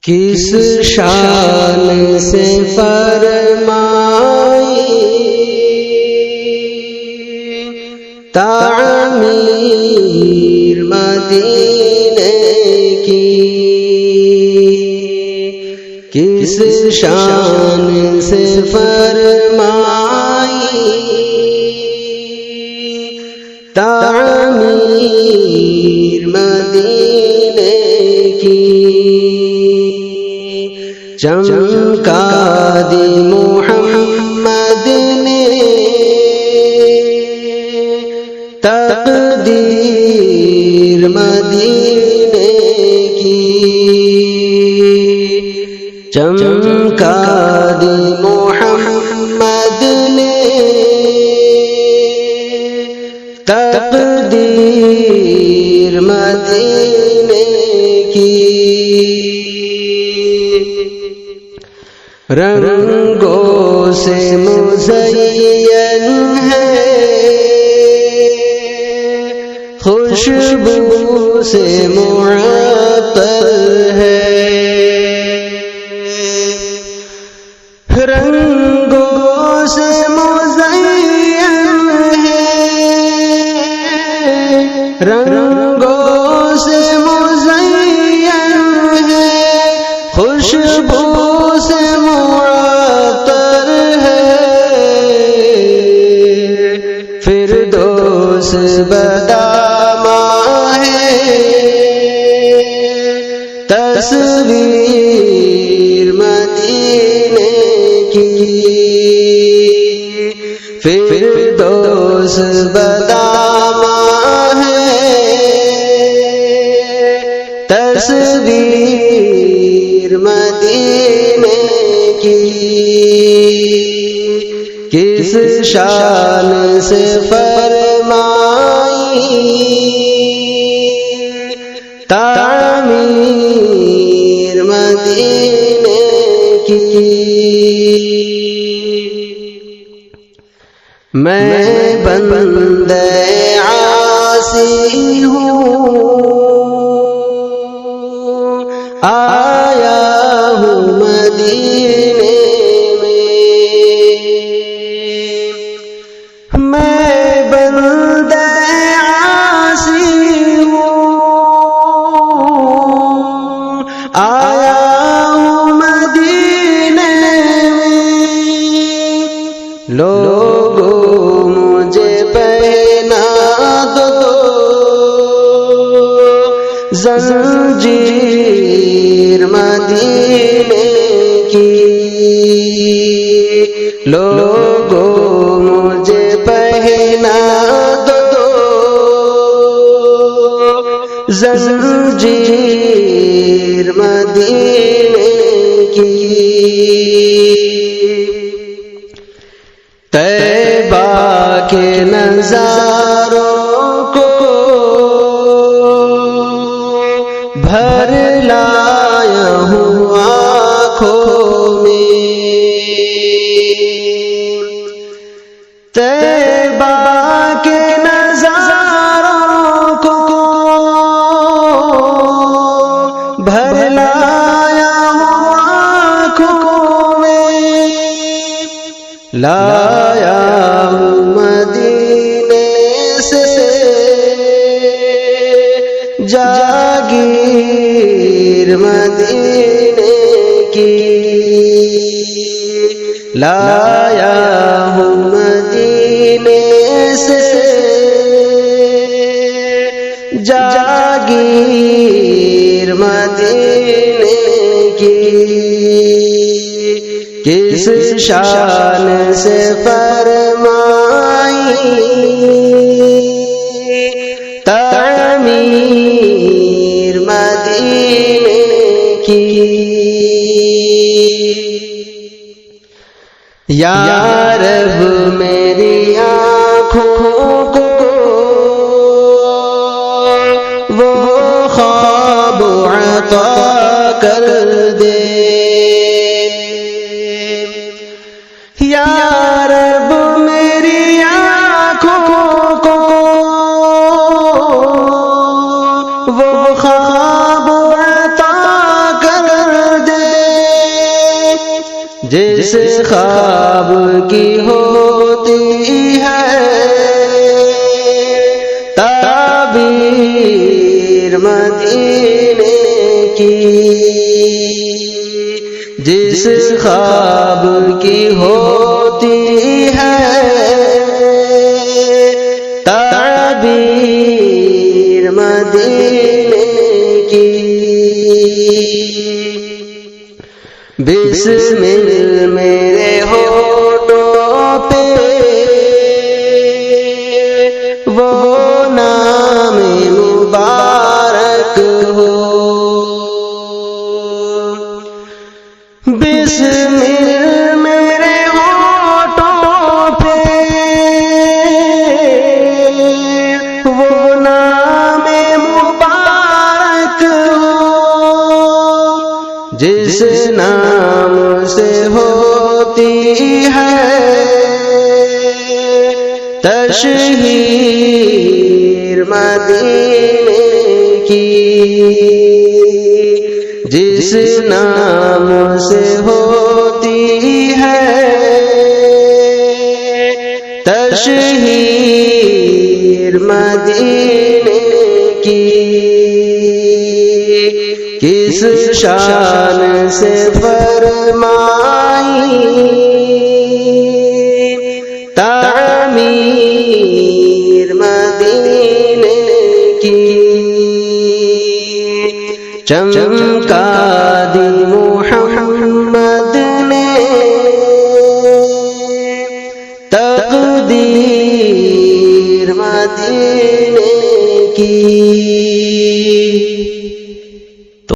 کس شان سے فرمائی تعمیر مدینے کی، کس شان سے فرمائی تعمیر مدینے کی، چمکا دی محمد نے تقدیر مدینے کی، چمکا دی محمد نے تقدیر مدینے کی، رنگوں سے مزین ہے، خوشبو سے معطر ہے، رنگوں سے مزین ہے، رنگوں سے مزین ہے، خوشبو سے معطر ہے، فردوس بدامہ ہے، تصویر مدینے کی، فردوس بدامہ ہے، تصویر مدینے کی، کس شان سے فرمائی تعمیر مدینے کی، میں بندہ عاصی ہوں، آیا ہوں مدینے میں، میں بندہ عاصی ہوں، آیا ہوں مدینے میں، لوگوں مجھے پہنا دو زنجیر مدینے کی، لوگوں مجھے پہنا دو زنجیر مدینے کی، طیبہ کے نظاروں کو بھر لایا ہوں آنکھوں میں، طیبہ کے نظاروں کو بھر لایا ہوں آنکھوں میں، لایا ہوں مدینے سے جاگیر مدینے کی، لایا ہوں مدینے سے جاگیر مدینے کی، کس شان سے فرمائی تعمیر مدینے کی، یا رب میری آنکھوں کو وہ خواب عطا کر دے، یا رب میری آنکھوں کو وہ خواب عطا کر جس خواب کی ہوتی ہے تعبیر مدینے کی، جس خواب کی ہوتی ہے تعبیر مدینے کی، بسمل میرے ہونٹوں پہ وہ نام مبارک ہو، بسمل میرے ہونٹوں پہ وہ نام مبارک ہو، جس نام سے ہوتی ہے تشہیر مدینے کی، جس نام سے ہوتی ہے تشہیر مدینے کی، کس شان سے فرمائی تعمیر مدینے کی، چمکا دی محمد نے تقدیر مدینے کی،